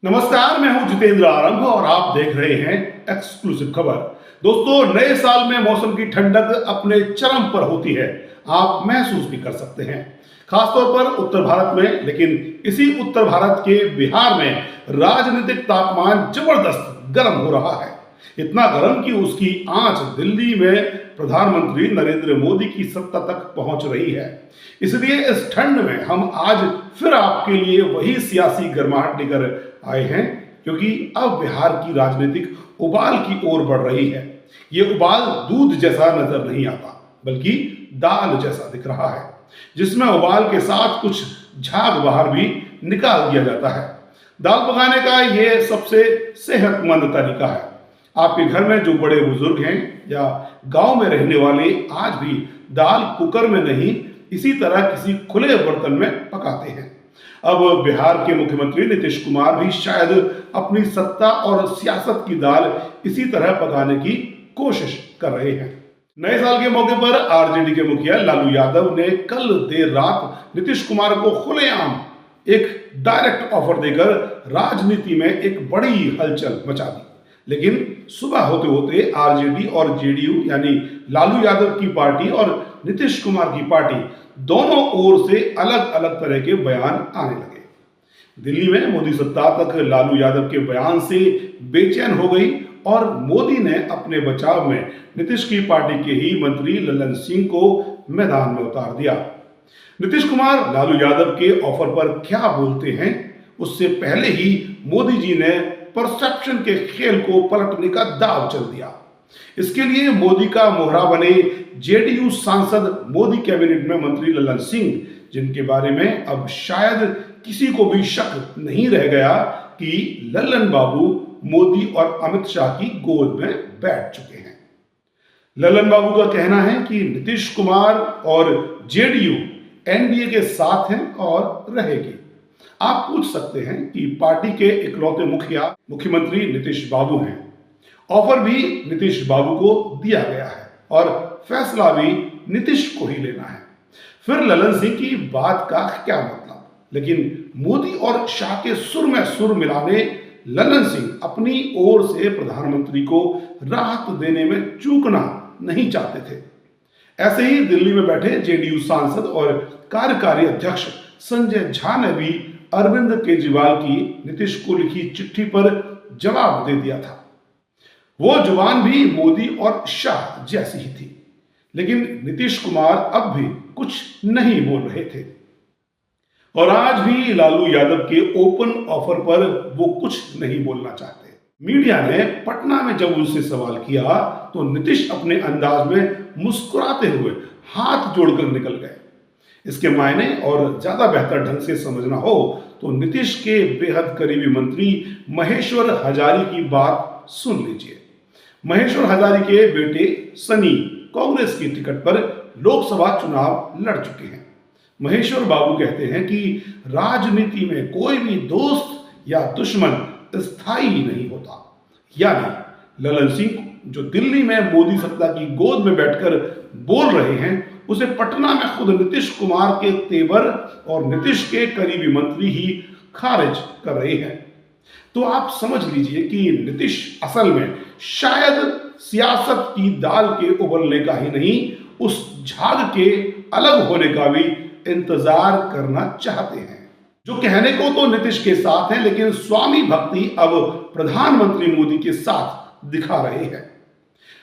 नमस्कार, मैं हूं जितेंद्र आरंभ और आप देख रहे हैं एक्सक्लूसिव खबर। दोस्तों, नए साल में मौसम की ठंडक अपने चरम पर होती है। आप महसूस भी कर सकते हैं, खासतौर पर उत्तर भारत में। लेकिन इसी उत्तर भारत के बिहार में राजनीतिक तापमान जबरदस्त गर्म हो रहा है। इतना गर्म कि उसकी आंच दिल्ली में प्रधानमंत्री नरेंद्र मोदी की सत्ता तक पहुंच रही है। इसलिए इस ठंड में हम आज फिर आपके लिए वही सियासी गर्माहट लेकर आए हैं, क्योंकि अब बिहार की राजनीतिक उबाल की ओर बढ़ रही है। ये उबाल दूध जैसा नजर नहीं आता, बल्कि दाल जैसा दिख रहा है, जिसमें उबाल के साथ कुछ झाग बाहर भी निकाल दिया जाता है। दाल पकाने का ये सबसे सेहतमंद तरीका है। आपके घर में जो बड़े बुजुर्ग हैं या गांव में रहने वाले आज भी दाल कुकर में नहीं, इसी तरह किसी खुले बर्तन में पकाते हैं। अब बिहार के मुख्यमंत्री नीतीश कुमार भी शायद अपनी सत्ता और सियासत की दाल इसी तरह पकाने की कोशिश कर रहे हैं। नए साल के मौके पर आरजेडी के मुखिया लालू यादव ने कल देर रात नीतीश कुमार को खुलेआम एक डायरेक्ट ऑफर देकर राजनीति में एक बड़ी हलचल मचा दी। लेकिन सुबह होते होते आरजेडी और जेडीयू यानी लालू यादव की पार्टी और नीतीश कुमार की पार्टी दोनों ओर से अलग अलग तरह के बयान आने लगे। दिल्ली में मोदी सत्ता तक लालू यादव के बयान से बेचैन हो गई और मोदी ने अपने बचाव में नीतीश की पार्टी के ही मंत्री लल्लन सिंह को मैदान में उतार दिया। नीतीश कुमार लालू यादव के ऑफर पर क्या बोलते हैं, उससे पहले ही मोदी जी ने परसेप्शन के खेल को पलटने का दांव चल दिया। इसके लिए मोदी का मोहरा बने जेडीयू सांसद मोदी कैबिनेट में मंत्री लल्लन सिंह, जिनके बारे में अब शायद किसी को भी शक नहीं रह गया कि लल्लन बाबू मोदी और अमित शाह की गोद में बैठ चुके हैं। लल्लन बाबू का कहना है कि नीतीश कुमार और जेडीयू एनडीए के साथ हैं और रहेगी। आप पूछ सकते हैं कि पार्टी के इकलौते मुखिया मुख्यमंत्री नीतीश बाबू हैं। ऑफर भी नीतीश बाबू को दिया गया है और फैसला भी नीतीश को ही लेना है। फिर लल्लन सिंह की बात का क्या मतलब? लेकिन मोदी और शाह के सुर में सुर मिलाने लल्लन सिंह अपनी ओर से प्रधानमंत्री को राहत देने में चूकना नहीं चाहते थे। ऐसे ही दिल्ली में बैठे जेडीयू सांसद और कार्यकारी अध्यक्ष संजय झा ने भी अरविंद केजरीवाल की नीतीश को लिखी चिट्ठी पर जवाब दे दिया था। वो जुबान भी मोदी और शाह जैसी ही थी, लेकिन नीतीश कुमार अब भी कुछ नहीं बोल रहे थे। और आज भी लालू यादव के ओपन ऑफर पर वो कुछ नहीं बोलना चाहते। मीडिया ने पटना में जब उनसे सवाल किया तो नीतीश अपने अंदाज में मुस्कुराते हुए हाथ जोड़कर निकल गए। इसके मायने और ज्यादा बेहतर ढंग से समझना हो तो नीतीश के बेहद करीबी मंत्री महेश्वर हजारी की बात सुन लीजिए। महेश्वर हजारी के बेटे सनी कांग्रेस की टिकट पर लोकसभा चुनाव लड़ चुके हैं। महेश्वर बाबू कहते हैं कि राजनीति में कोई भी दोस्त या दुश्मन स्थायी नहीं होता। यानी लल्लन सिंह जो दिल्ली में मोदी सत्ता की गोद में बैठकर बोल रहे हैं, उसे पटना में खुद नीतीश कुमार के तेवर और नीतीश के करीबी मंत्री ही खारिज कर रहे हैं। तो आप समझ लीजिए कि नीतीश असल में शायद सियासत की दाल के उबलने का ही नहीं, उस झाग के अलग होने का भी इंतजार करना चाहते हैं। जो कहने को तो नीतीश के साथ है, लेकिन स्वामी भक्ति अब प्रधानमंत्री मोदी के साथ दिखा रहे हैं।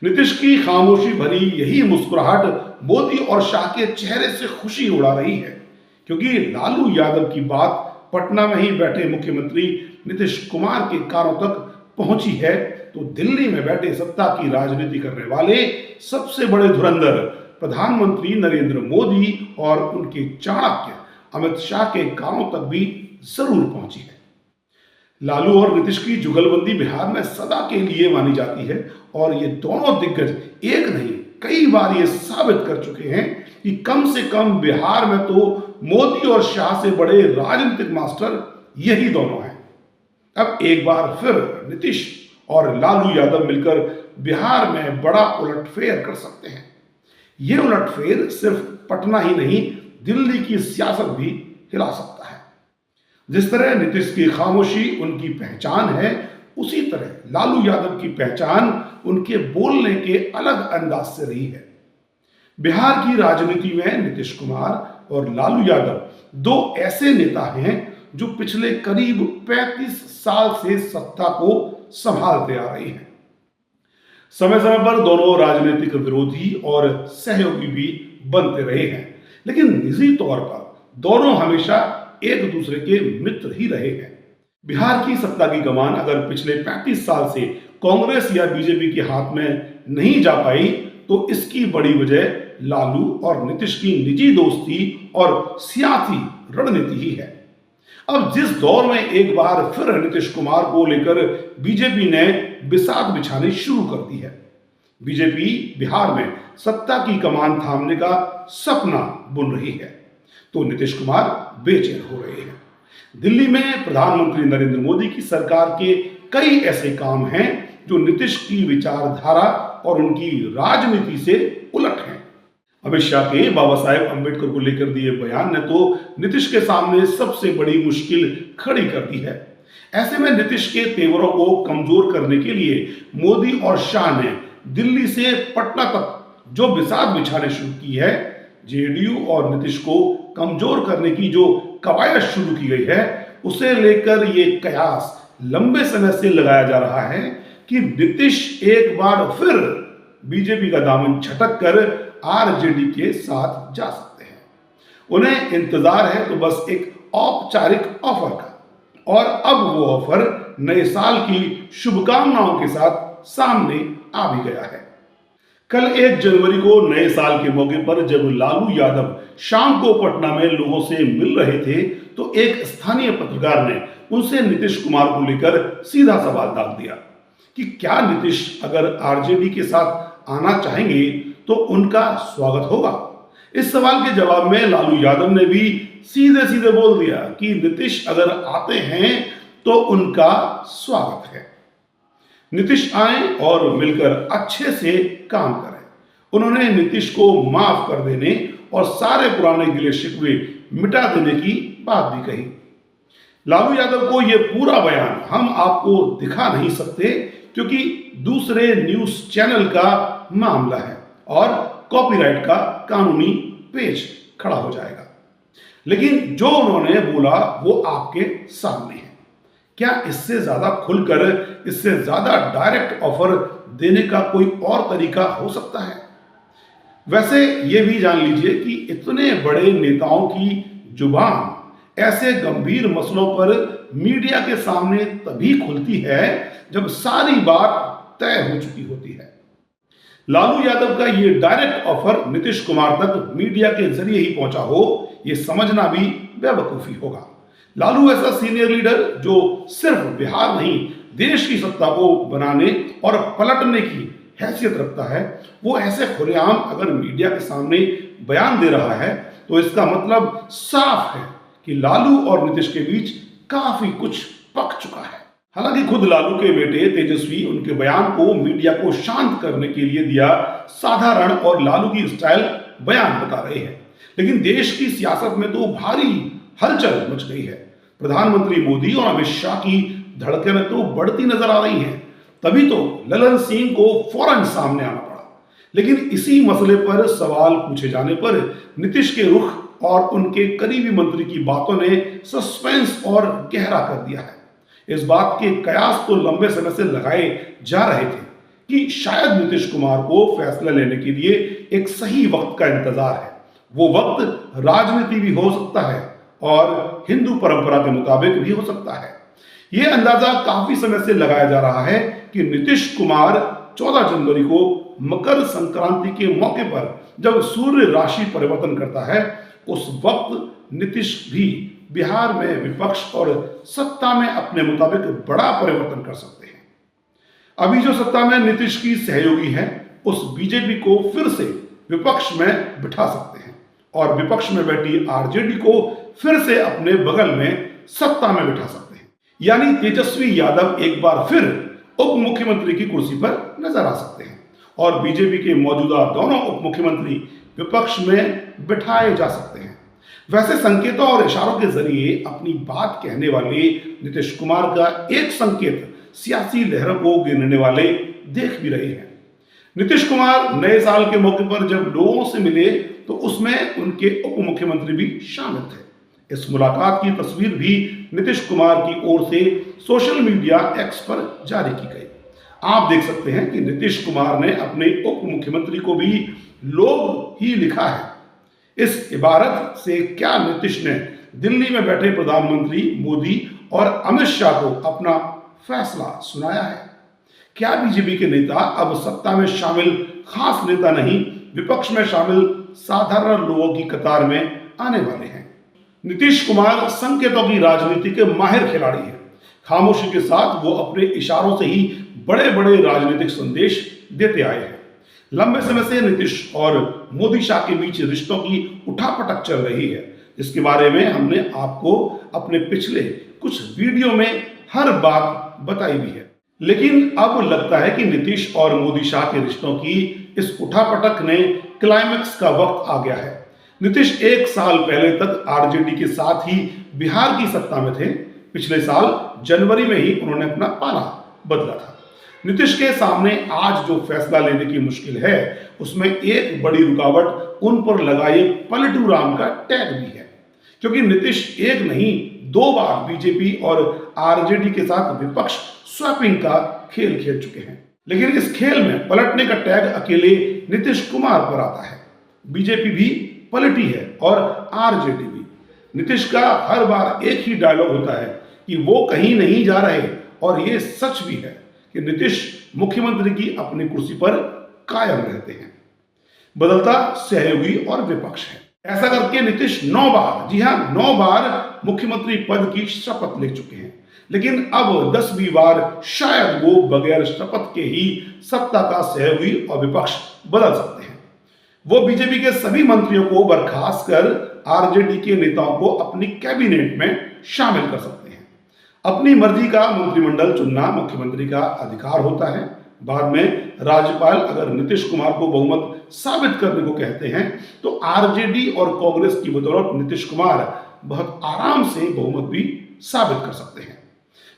नीतीश की खामोशी भरी यही मुस्कुराहट मोदी और शाह के चेहरे से खुशी उड़ा रही है, क्योंकि लालू यादव की बात पटना में ही बैठे मुख्यमंत्री नीतीश कुमार के कानों तक पहुंची है, तो दिल्ली में बैठे सत्ता की राजनीति करने वाले सबसे बड़े धुरंधर प्रधानमंत्री नरेंद्र मोदी और उनके चाणक्य अमित शाह के कानों तक भी जरूर पहुंची है। लालू और नीतीश की जुगलबंदी बिहार में सदा के लिए मानी जाती है और ये दोनों दिग्गज एक नहीं कई बार ये साबित कर चुके हैं कि कम से कम बिहार में तो मोदी और शाह से बड़े राजनीतिक मास्टर यही दोनों हैं। अब एक बार फिर नीतीश और लालू यादव मिलकर बिहार में बड़ा उलटफेर कर सकते हैं। ये उलटफेर सिर्फ पटना ही नहीं, दिल्ली की सियासत भी हिला सकता है। जिस तरह नीतीश की खामोशी उनकी पहचान है, उसी तरह लालू यादव की पहचान उनके बोलने के अलग अंदाज से रही है। बिहार की राजनीति में नीतीश कुमार और लालू यादव दो ऐसे नेता हैं जो पिछले करीब 35 साल से सत्ता को संभालते आ रहे हैं। समय समय पर दोनों राजनीतिक विरोधी और सहयोगी भी बनते रहे हैं, लेकिन निजी तौर पर दोनों हमेशा एक दूसरे के मित्र ही रहे हैं। बिहार की सत्ता की कमान अगर पिछले 35 साल से कांग्रेस या बीजेपी के हाथ में नहीं जा पाई, तो इसकी बड़ी वजह लालू और नीतीश की निजी दोस्ती और सियासी रणनीति ही है। अब जिस दौर में एक बार फिर नीतीश कुमार को लेकर बीजेपी ने बिसात बिछानी शुरू कर दी है। बीजेपी बिहार में सत्ता की कमान थामने का सपना बुन रही है, तो नीतीश कुमार बेचैन हो रहे हैं। दिल्ली में प्रधानमंत्री नरेंद्र मोदी की सरकार के कई ऐसे काम हैं जो नीतीश की विचारधारा और उनकी राजनीति से उलट हैं। अमित शाह के बाबा साहेब अम्बेडकर को लेकर दिए बयान ने तो नीतीश के सामने सबसे बड़ी मुश्किल खड़ी कर दी है। ऐसे में नीतीश के तेवरों को कमजोर करने के लिए मोदी और शाह ने दिल्ली से पटना तक जो बिसात बिछाने शुरू की है, जेडीयू और नीतीश को कमजोर करने की जो कवायद शुरू की गई है, उसे लेकर ये कयास लंबे समय से लगाया जा रहा है कि नीतीश एक बार फिर बीजेपी का दामन झटक कर आरजेडी के साथ जा सकते हैं। उन्हें इंतजार है तो बस एक औपचारिक ऑफर का, और अब वो ऑफर नए साल की शुभकामनाओं के साथ सामने आ भी गया है। कल 1 जनवरी को नए साल के मौके पर जब लालू यादव शाम को पटना में लोगों से मिल रहे थे, तो एक स्थानीय पत्रकार ने उनसे नीतीश कुमार को लेकर सीधा सवाल दाग दिया कि क्या नीतीश अगर आरजेडी के साथ आना चाहेंगे तो उनका स्वागत होगा। इस सवाल के जवाब में लालू यादव ने भी सीधे सीधे बोल दिया कि नीतीश अगर आते हैं तो उनका स्वागत है। नीतीश आए और मिलकर अच्छे से काम करें। उन्होंने नीतीश को माफ कर देने और सारे पुराने गिले शिकवे मिटा देने की बात भी कही। लालू यादव को यह पूरा बयान हम आपको दिखा नहीं सकते, क्योंकि दूसरे न्यूज चैनल का मामला है और कॉपीराइट का कानूनी पेच खड़ा हो जाएगा। लेकिन जो उन्होंने बोला वो आपके सामने है। क्या इससे ज्यादा खुलकर, इससे ज्यादा डायरेक्ट ऑफर देने का कोई और तरीका हो सकता है? वैसे ये भी जान लीजिए कि इतने बड़े नेताओं की जुबान ऐसे गंभीर मसलों पर मीडिया के सामने तभी खुलती है जब सारी बात तय हो चुकी होती है। लालू यादव का ये डायरेक्ट ऑफर नीतीश कुमार तक मीडिया के जरिए ही पहुंचा हो, ये समझना भी बेवकूफी होगा। लालू ऐसा सीनियर लीडर जो सिर्फ बिहार नहीं, देश की सत्ता को बनाने और पलटने की हैसियत रखता है, वो ऐसे खुलेआम अगर मीडिया के सामने बयान दे रहा है, तो इसका मतलब साफ है कि लालू और नीतीश के बीच काफी कुछ पक चुका है। हालांकि खुद लालू के बेटे तेजस्वी उनके बयान को मीडिया को शांत करने के लिए दिया साधारण और लालू की स्टाइल बयान बता रहे हैं, लेकिन देश की सियासत में तो भारी हलचल मच गई है। प्रधानमंत्री मोदी और अमित शाह की धड़कनें तो बढ़ती नजर आ रही हैं। तभी तो ललन सिंह को फौरन सामने आना पड़ा। लेकिन इसी मसले पर सवाल पूछे जाने पर नीतीश के रुख और उनके करीबी मंत्री की बातों ने सस्पेंस और गहरा कर दिया है। इस बात के कयास तो लंबे समय से लगाए जा रहे थे कि शायद नीतीश कुमार को फैसला लेने के लिए एक सही वक्त का इंतजार है। वो वक्त राजनीति भी हो सकता है और हिंदू परंपरा के मुताबिक भी हो सकता है। यह अंदाजा काफी समय से लगाया जा रहा है कि नीतीश कुमार 14 जनवरी को मकर संक्रांति के मौके पर जब सूर्य राशि परिवर्तन करता है, उस वक्त नीतीश भी बिहार में विपक्ष और सत्ता में अपने मुताबिक बड़ा परिवर्तन कर सकते हैं। अभी जो सत्ता में नीतीश की सहयोगी है, उस बीजेपी को फिर से विपक्ष में बिठा सकते हैं और विपक्ष में बैठी आरजेडी को फिर से अपने बगल में सत्ता में बिठा सकते हैं। यानी तेजस्वी यादव एक बार फिर उप मुख्यमंत्री की कुर्सी पर नजर आ सकते हैं और बीजेपी के मौजूदा दोनों उप मुख्यमंत्री विपक्ष में बिठाए जा सकते हैं। वैसे संकेतों और इशारों के जरिए अपनी बात कहने वाले नीतीश कुमार का एक संकेत सियासी लहरों को गिनने वाले देख भी रहे हैं। नीतीश कुमार नए साल के मौके पर जब लोगों से मिले तो उसमें उनके उप मुख्यमंत्री भी शामिल थे। इस मुलाकात की तस्वीर भी नीतीश कुमार की ओर से सोशल मीडिया एक्स पर जारी की गई। आप देख सकते हैं कि नीतीश कुमार ने अपने उप मुख्यमंत्री को भी लोग ही लिखा है। इस इबारत से क्या नीतीश ने दिल्ली में बैठे प्रधानमंत्री मोदी और अमित शाह को अपना फैसला सुनाया है? क्या बीजेपी के नेता अब सत्ता में शामिल खास नेता नहीं, विपक्ष में शामिल साधारण लोगों की कतार में आने वाले हैं? नीतीश कुमार संकेतों की राजनीति के माहिर खिलाड़ी हैं। खामोशी के साथ वो अपने इशारों से ही बड़े बड़े राजनीतिक संदेश देते आए हैं। लंबे समय से नीतीश और मोदी शाह के बीच रिश्तों की उठापटक चल रही है, जिसके बारे में हमने आपको अपने पिछले कुछ वीडियो में हर बात बताई भी है। लेकिन अब लगता है कि नीतीश और मोदी शाह के रिश्तों की इस उठापटक ने क्लाइमैक्स का वक्त आ गया है। नीतीश एक साल पहले तक आरजेडी के साथ ही बिहार की सत्ता में थे। पिछले साल जनवरी में ही उन्होंने अपना पाला बदला था। नीतीश के सामने आज जो फैसला लेने की मुश्किल है, उसमें एक बड़ी रुकावट उन पर लगाए पलटू राम का टैग भी है, क्योंकि नीतीश एक नहीं 2 बार बीजेपी और आरजेडी के साथ विपक्ष स्वैपिंग का खेल खेल चुके हैं। लेकिन इस खेल में पलटने का टैग अकेले नीतीश कुमार पर आता है। बीजेपी भी पलटी है और आरजेडी भी। नीतीश का हर बार एक ही डायलॉग होता है कि वो कहीं नहीं जा रहे, और ये सच भी है कि नीतीश मुख्यमंत्री की अपनी कुर्सी पर कायम रहते हैं। बदलता सहयोगी और विपक्ष है। ऐसा करके नीतीश 9 बार, जी हां 9 बार मुख्यमंत्री पद की शपथ ले चुके हैं। लेकिन अब 10वीं बार शायद वो बगैर शपथ के ही सत्ता का सहयोगी और विपक्ष बदल सकते हैं। वो बीजेपी के सभी मंत्रियों को बर्खास्त कर आरजेडी के नेताओं को अपनी कैबिनेट में शामिल कर सकते हैं। अपनी मर्जी का मंत्रिमंडल चुनना मुख्यमंत्री का अधिकार होता है। बाद में राज्यपाल अगर नीतीश कुमार को बहुमत साबित करने को कहते हैं तो आरजेडी और कांग्रेस की बदौलत नीतीश कुमार बहुत आराम से बहुमत भी साबित कर सकते हैं।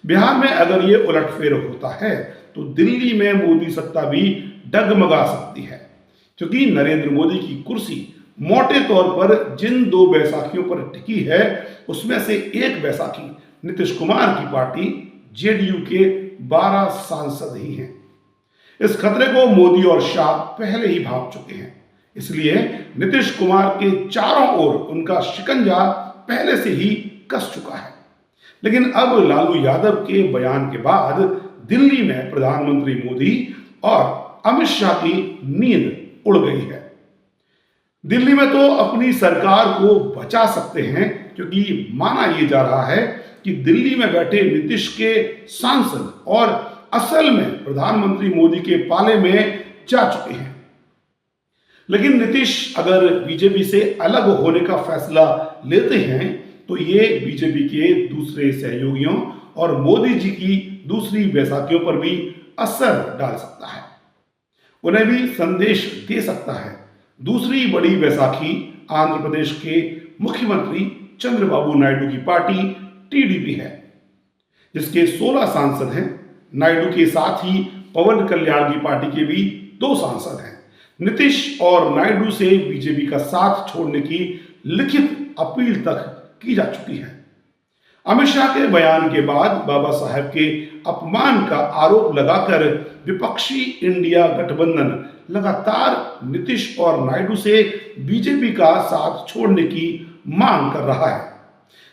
बिहार में अगर ये उलटफेर होता है तो दिल्ली में मोदी सत्ता भी डगमगा सकती है, क्योंकि नरेंद्र मोदी की कुर्सी मोटे तौर पर जिन 2 बैसाखियों पर टिकी है, उसमें से एक बैसाखी नीतीश कुमार की पार्टी जेडीयू के 12 सांसद ही हैं। इस खतरे को मोदी और शाह पहले ही भांप चुके हैं। इसलिए नीतीश कुमार के चारों ओर उनका शिकंजा पहले से ही कस चुका है। लेकिन अब लालू यादव के बयान के बाद दिल्ली में प्रधानमंत्री मोदी और अमित शाह की नींद उड़ गई है। दिल्ली में तो अपनी सरकार को बचा सकते हैं, क्योंकि माना यह जा रहा है कि दिल्ली में बैठे नीतीश के सांसद और असल में प्रधानमंत्री मोदी के पाले में जा चुके हैं। लेकिन नीतीश अगर बीजेपी से अलग होने का फैसला लेते हैं तो ये बीजेपी के दूसरे सहयोगियों और मोदी जी की दूसरी बैसाखियों पर भी असर डाल सकता है, उन्हें भी संदेश दे सकता है। दूसरी बड़ी बैसाखी आंध्र प्रदेश के मुख्यमंत्री चंद्रबाबू नायडू की पार्टी टीडीपी है, जिसके 16 सांसद हैं। नायडू के साथ ही पवन कल्याण की पार्टी के भी 2 सांसद हैं। नीतीश और नायडू से बीजेपी का साथ छोड़ने की लिखित अपील तक की जा चुकी है। अमित शाह के बयान के बाद बाबा साहेब के अपमान का आरोप लगाकर विपक्षी इंडिया गठबंधन लगातार नीतीश और नायडू से बीजेपी का साथ छोड़ने की मांग कर रहा है।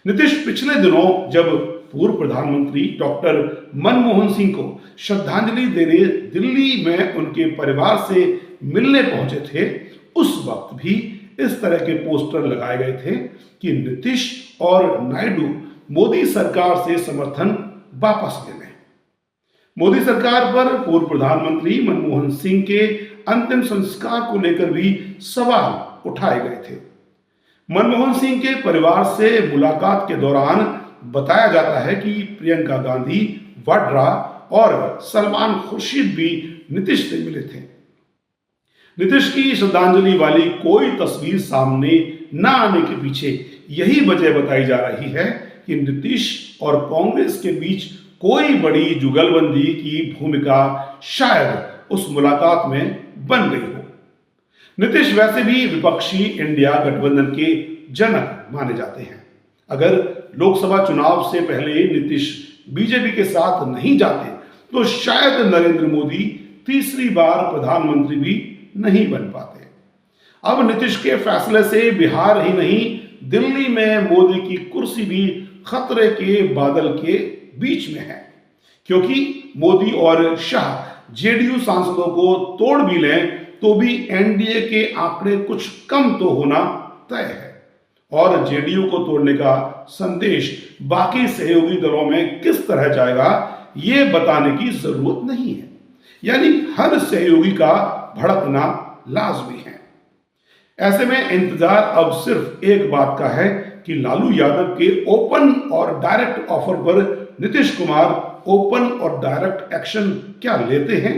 नीतीश पिछले दिनों जब पूर्व प्रधानमंत्री डॉक्टर मनमोहन सिंह को श्रद्धांजलि देने दिल्ली में उनके परिवार से मिलने पहुंचे थे, उस वक्त भी इस तरह के पोस्टर लगाए गए थे कि नीतीश और नायडू मोदी सरकार से समर्थन वापस ले लें। मोदी सरकार पर पूर्व प्रधानमंत्री मनमोहन सिंह के अंतिम संस्कार को लेकर भी सवाल उठाए गए थे। मनमोहन सिंह के परिवार से मुलाकात के दौरान बताया जाता है कि प्रियंका गांधी वाड्रा और सलमान खुर्शीद भी नीतीश से मिले थे। नीतीश की श्रद्धांजलि वाली कोई तस्वीर सामने न आने के पीछे यही वजह बताई जा रही है कि नीतीश और कांग्रेस के बीच कोई बड़ी जुगलबंदी की भूमिका शायद उस मुलाकात में बन गई हो। नीतीश वैसे भी विपक्षी इंडिया गठबंधन के जनक माने जाते हैं। अगर लोकसभा चुनाव से पहले नीतीश बीजेपी के साथ नहीं जाते तो शायद नरेंद्र मोदी तीसरी बार प्रधानमंत्री भी नहीं बन पाते। अब नीतीश के फैसले से बिहार ही नहीं, दिल्ली में मोदी की कुर्सी भी खतरे के बादल के बीच में है, क्योंकि मोदी और शाह जेडीयू सांसदों को तोड़ भी लें तो भी एनडीए के आंकड़े कुछ कम तो होना तय है। और जेडीयू को तोड़ने का संदेश बाकी सहयोगी दलों में किस तरह जाएगा ये बताने की जरूरत नहीं है। यानी हर सहयोगी का भड़कना लाजमी है। ऐसे में इंतजार अब सिर्फ एक बात का है कि लालू यादव के ओपन और डायरेक्ट ऑफर पर नीतीश कुमार ओपन और डायरेक्ट एक्शन क्या लेते हैं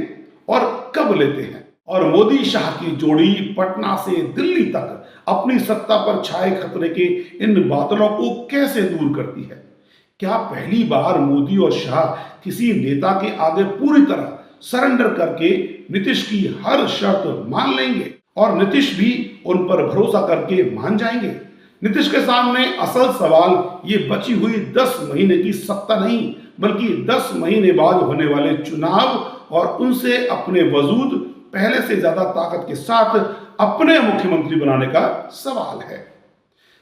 और कब लेते हैं, और मोदी शाह की जोड़ी पटना से दिल्ली तक अपनी सत्ता पर छाए खतरे के इन बादलों को कैसे दूर करती है। क्या पहली बार मोदी और शाह किसी नेता के आगे पूरी तरह सरेंडर करके नीतीश की हर शर्त मान लेंगे और नीतीश भी उन पर भरोसा करके मान जाएंगे? नीतीश के सामने असल सवाल ये बची हुई 10 महीने की सत्ता नहीं, बल्कि 10 महीने बाद होने वाले चुनाव और उनसे अपने वजूद पहले से ज्यादा ताकत के साथ अपने मुख्यमंत्री बनाने का सवाल है।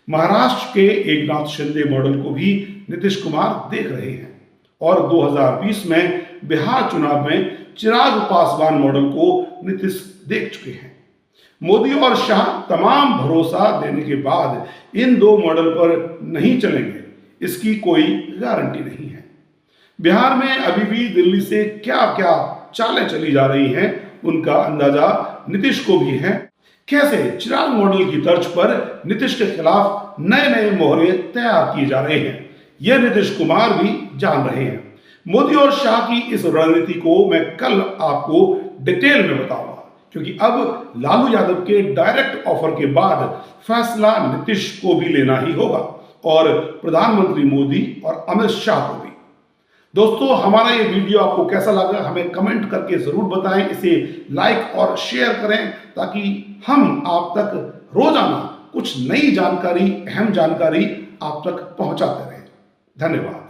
महाराष्ट्र के एकनाथ शिंदे मॉडल को भी नीतीश कुमार देख रहे हैं और 2020 में बिहार चुनाव में चिराग पासवान मॉडल को नीतीश देख चुके हैं। मोदी और शाह तमाम भरोसा देने के बाद इन दो मॉडल पर नहीं चलेंगे, इसकी कोई गारंटी नहीं है। बिहार में अभी भी दिल्ली से क्या क्या चालें चली जा रही हैं, उनका अंदाजा नीतीश को भी है। कैसे चिराग मॉडल की तर्ज पर नीतीश के खिलाफ नए नए मोहरे तैयार किए जा रहे हैं, यह नीतीश कुमार भी जान रहे हैं। मोदी और शाह की इस रणनीति को मैं कल आपको डिटेल में बताऊंगा, क्योंकि अब लालू यादव के डायरेक्ट ऑफर के बाद फैसला नीतीश को भी लेना ही होगा और प्रधानमंत्री मोदी और अमित शाह को भी। दोस्तों, हमारा ये वीडियो आपको कैसा लगा हमें कमेंट करके जरूर बताएं। इसे लाइक और शेयर करें ताकि हम आप तक रोजाना कुछ नई जानकारी, अहम जानकारी आप तक पहुंचाते रहें। धन्यवाद।